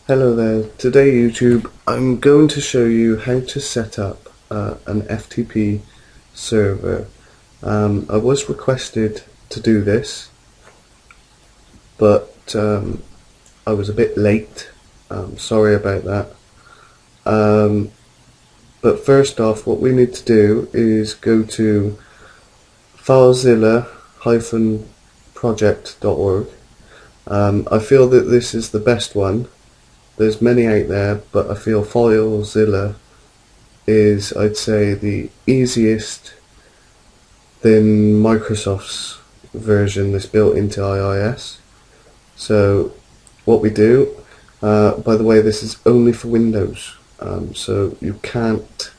Hello there, today YouTube I'm going to show you how to set up an FTP server. I was requested to do this, but I was a bit late. Sorry about that. But first off, what we need to do is go to FileZilla-project.org. I feel that this is the best one. There's many out there, but I feel FileZilla is, I'd say, the easiest than Microsoft's version that's built into iOS. So what we do, by the way, this is only for Windows, so you can't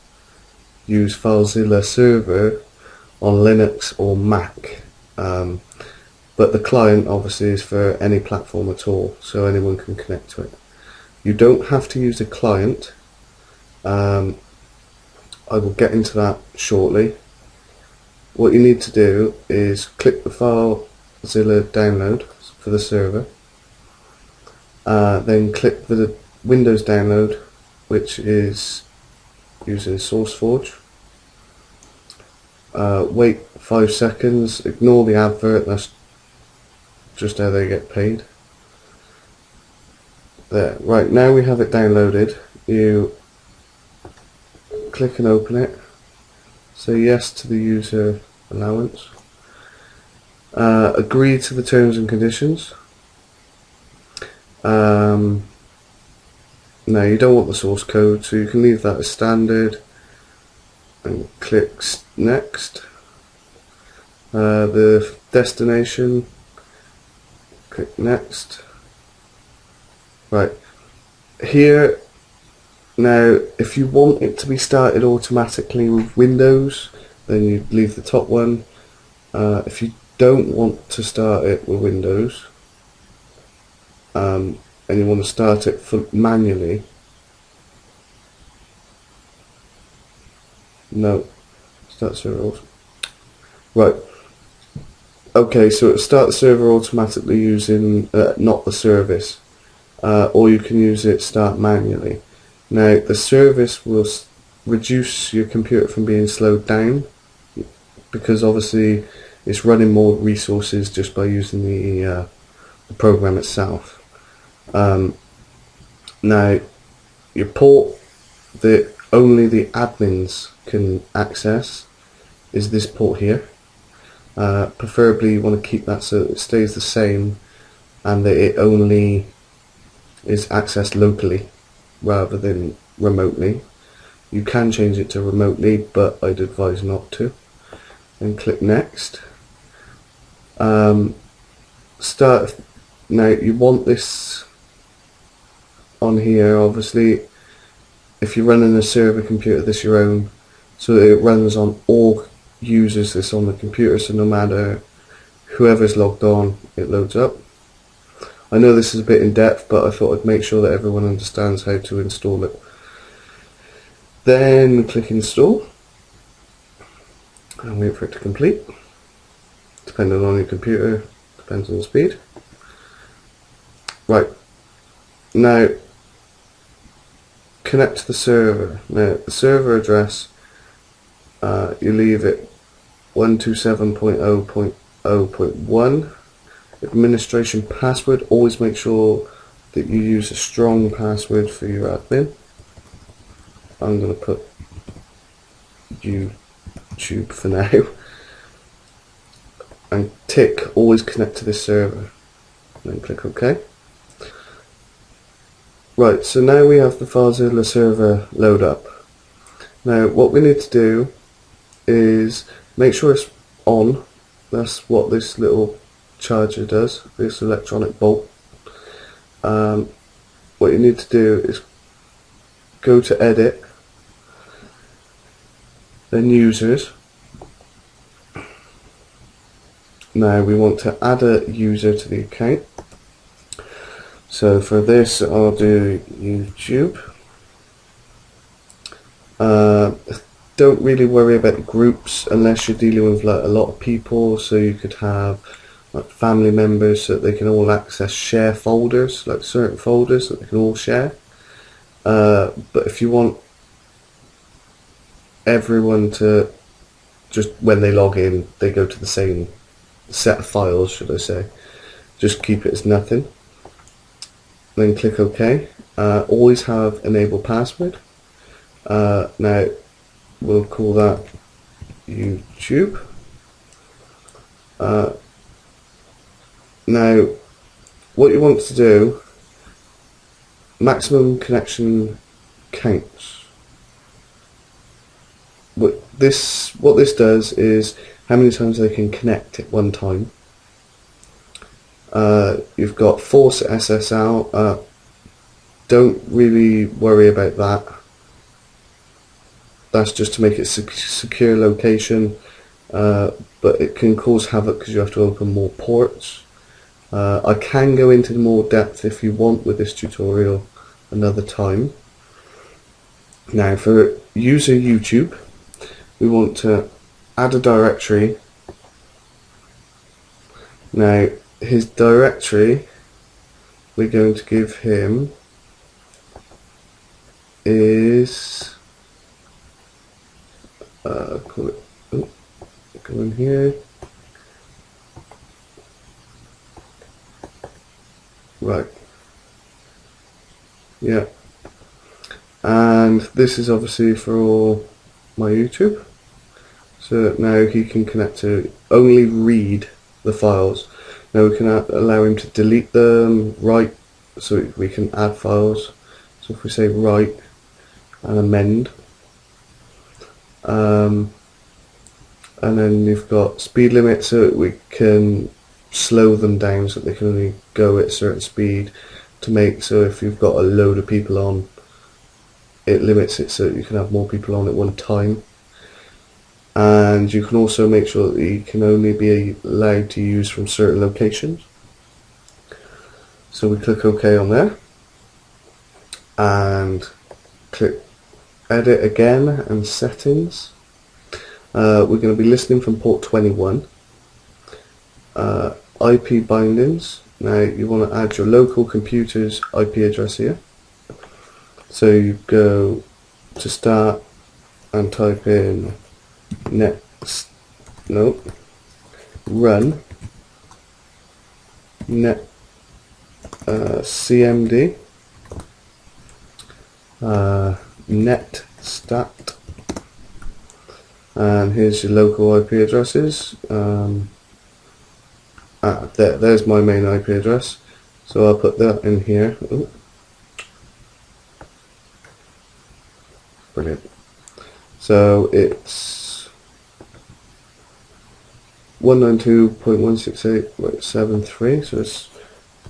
use FileZilla server on Linux or Mac, but the client obviously is for any platform at all, so anyone can connect to it. You don't have to use a client. I will get into that shortly. What you need to do is click the FileZilla download for the server, then click the Windows download, which is using SourceForge. Wait 5 seconds, ignore the advert, that's just how they get paid. There, right, now we have it downloaded. You click and open it, say yes to the user allowance, agree to the terms and conditions. Now you don't want the source code, so you can leave that as standard and click next. The destination, click next. Right, here now if you want it to be started automatically with Windows, then you leave the top one. If you don't want to start it with Windows, and you want to start it manually, no, start server. Right, okay, so it'll start the server automatically using not the service, or you can use it start manually. Now the service will reduce your computer from being slowed down, because obviously it's running more resources just by using the program itself. Now your port that only the admins can access is this port here. Preferably you want to keep that so it stays the same and that it only is accessed locally rather than remotely. You can change it to remotely, but I'd advise not to. And click next. Start. Now you want this on here, obviously. If you're running a server computer, this is your own, so it runs on all users that's on the computer, so no matter whoever's logged on, it loads up. I know this is a bit in depth, but I thought I'd make sure that everyone understands how to install it. Then click install and wait for it to complete. Depending on your computer, depends on the speed. Right, now connect to the server. Now the server address, you leave it 127.0.0.1. Administration password, always make sure that you use a strong password for your admin. I'm going to put YouTube for now. And tick always connect to this server. Then click OK. Right, so now we have the FileZilla server load up. Now what we need to do is make sure it's on. That's what this little charger does, this electronic bolt. What you need to do is go to edit, then users. Now we want to add a user to the account, so for this I'll do YouTube. Don't really worry about the groups unless you're dealing with like a lot of people, so you could have like family members, so that they can all access share folders, like certain folders that they can all share. But if you want everyone to just, when they log in, they go to the same set of files, should I say, just keep it as nothing. Then click OK. Always have enable password. Now we'll call that YouTube. Now what you want to do, maximum connection counts. What this does is how many times they can connect at one time. You've got force SSL. Don't really worry about that. That's just to make it secure location, but it can cause havoc because you have to open more ports. I can go into more depth if you want with this tutorial another time. Now for user YouTube, we want to add a directory. Now his directory, we're going to give him is call it, go in here, right, yeah, and this is obviously for all my YouTube, so now he can connect to only read the files. Now we can allow him to delete them, write, so we can add files. So if we say write and amend, and then you've got speed limit, so we can slow them down so they can only go at a certain speed, to make so if you've got a load of people on, it limits it so you can have more people on at one time. And you can also make sure that you can only be allowed to use from certain locations. So we click OK on there and click edit again and settings. We're going to be listening from port 21. IP bindings. Now you want to add your local computer's IP address here. So you go to start and type in run net cmd net stat, and here's your local IP addresses. There's my main IP address, so I'll put that in here. Ooh. Brilliant. So it's 192.168.73, so it's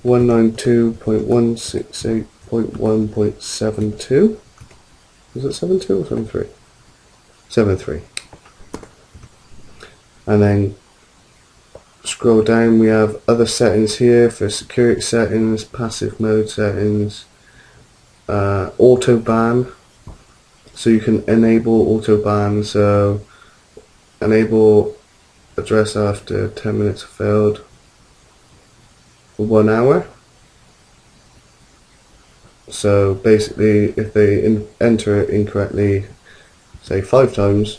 192.168.1.72. Is it 72 or 73? 73. And then scroll down, we have other settings here for security settings, passive mode settings, auto ban. So you can enable auto ban, so enable address after 10 minutes failed for 1 hour. So basically if they enter it incorrectly, say 5 times,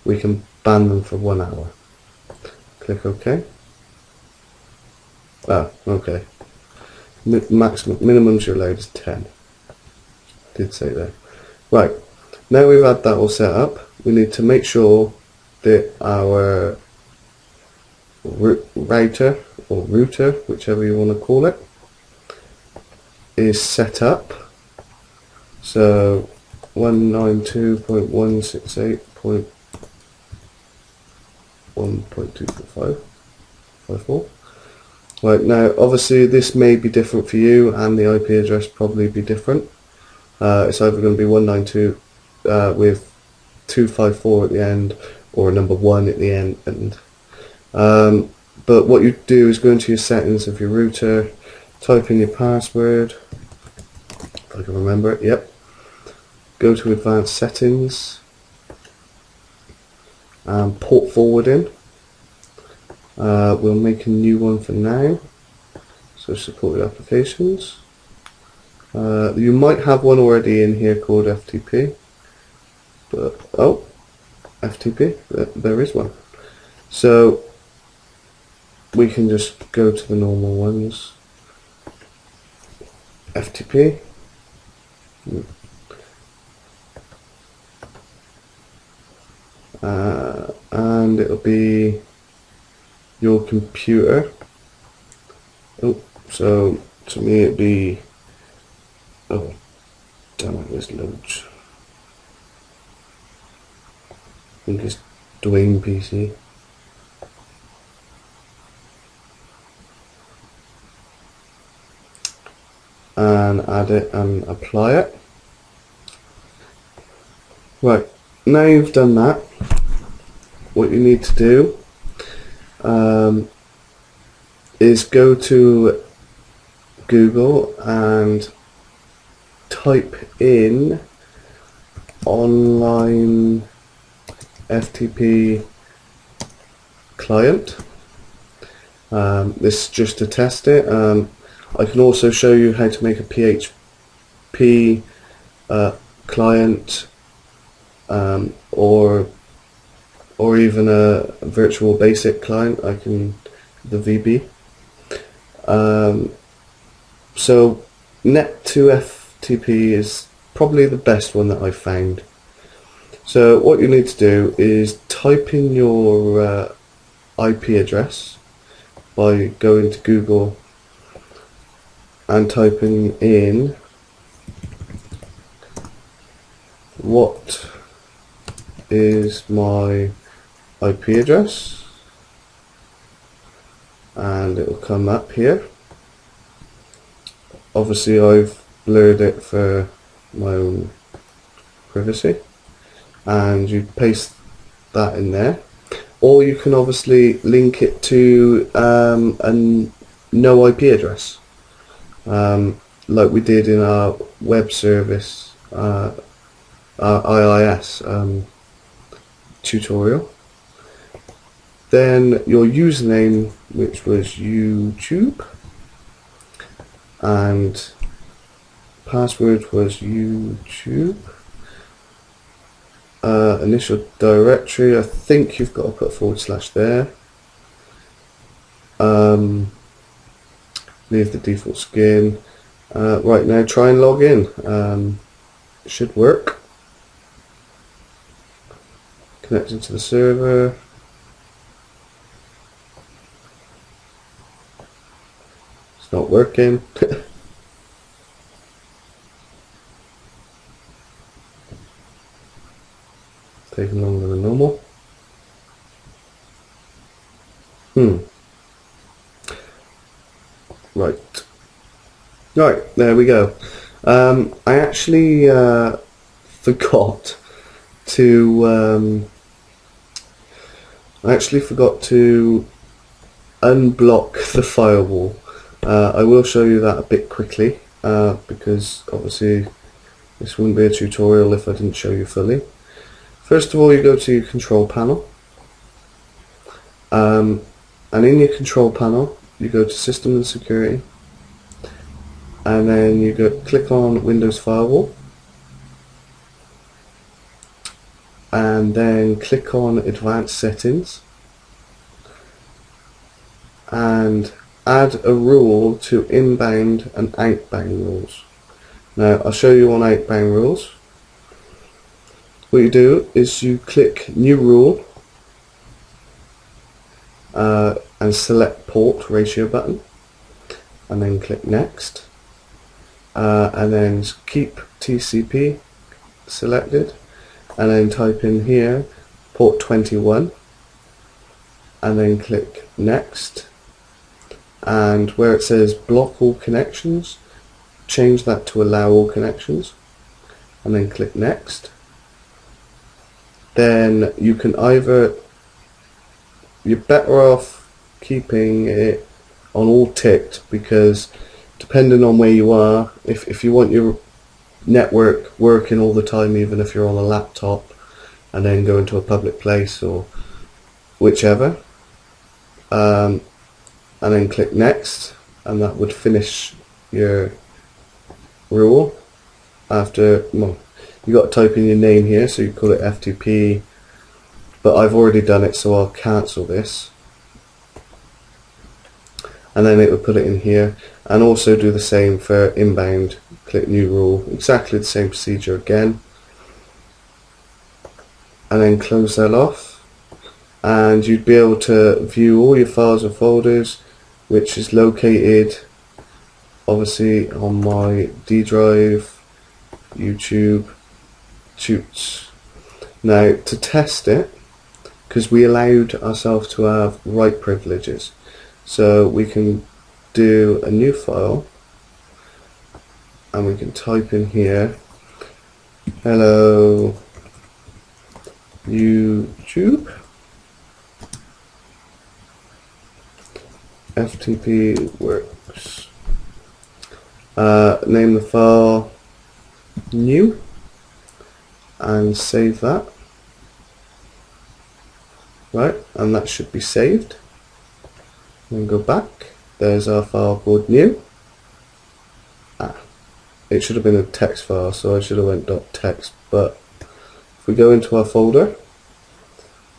we can ban them for 1 hour. Click OK. Okay. Minimums you're allowed is 10. Did say that. Right, now we've had that all set up, we need to make sure that our router, or router, whichever you want to call it, is set up. So 192.168.1.24554. Right, now obviously this may be different for you, and the IP address probably be different. It's either going to be 192 with 254 at the end, or a number 1 at the end. But what you do is go into your settings of your router, type in your password, if I can remember it, yep. Go to advanced settings, and port forwarding. We'll make a new one for now. So supported applications. You might have one already in here called FTP, but oh, FTP, there is one. So we can just go to the normal ones. FTP. And it'll be your computer. Oh, so to me it'd be, oh damn it, there's loads. I think it's Dwayne PC. And add it and apply it. Right, now you've done that, what you need to do is go to Google and type in online FTP client. This is just to test it. I can also show you how to make a PHP client, or even a virtual basic client. I can the VB. So Net2FTP is probably the best one that I've found. So what you need to do is type in your IP address by going to Google and typing in what is my IP address, and it will come up here. Obviously I've blurred it for my own privacy, and you paste that in there, or you can obviously link it to a no IP address, like we did in our web service, our IIS tutorial. Then your username, which was YouTube, and password was YouTube. Initial directory, I think you've got to put / there. Leave the default skin. Right, now try and log in. It should work. Connecting to the server. It's not working. Taking longer than normal. Right, there we go. I actually forgot to unblock the firewall. I will show you that a bit quickly, because obviously this wouldn't be a tutorial if I didn't show you fully. First of all, you go to your control panel, and in your control panel you go to System and Security, and then you click on Windows Firewall, and then click on Advanced Settings, and add a rule to inbound and outbound rules. Now I'll show you on outbound rules. What you do is you click New Rule and select Port Ratio button, and then click Next, and then keep TCP selected, and then type in here port 21, and then click Next, and where it says block all connections, change that to allow all connections, and then click Next. Then you can either, you're better off keeping it on all ticked, because depending on where you are, if you want your network working all the time, even if you're on a laptop and then go into a public place or whichever, and then click next, and that would finish your rule. After, well, you got to type in your name here, so you call it FTP, but I've already done it, so I'll cancel this, and then it would put it in here. And also do the same for inbound. Click new rule, exactly the same procedure again, and then close that off, and you'd be able to view all your files and folders, which is located obviously on my D drive, YouTube, Toots. Now, to test it, because we allowed ourselves to have write privileges, so we can do a new file, and we can type in here, hello YouTube, FTP works. Name the file new and save that. Right, and that should be saved. Then go back. There's our file called new. It should have been a text file, so I should have went .text. But if we go into our folder,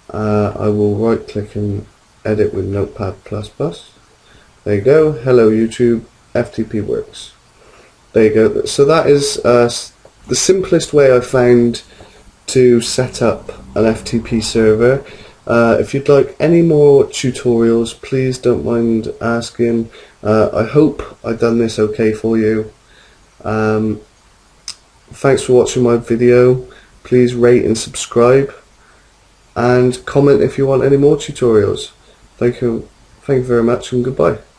I will right click and edit with Notepad++. There you go. Hello YouTube, FTP works. There you go. So that is the simplest way I found to set up an FTP server. If you'd like any more tutorials, please don't mind asking. I hope I've done this okay for you. Thanks for watching my video. Please rate and subscribe, and comment if you want any more tutorials. Thank you very much, and goodbye.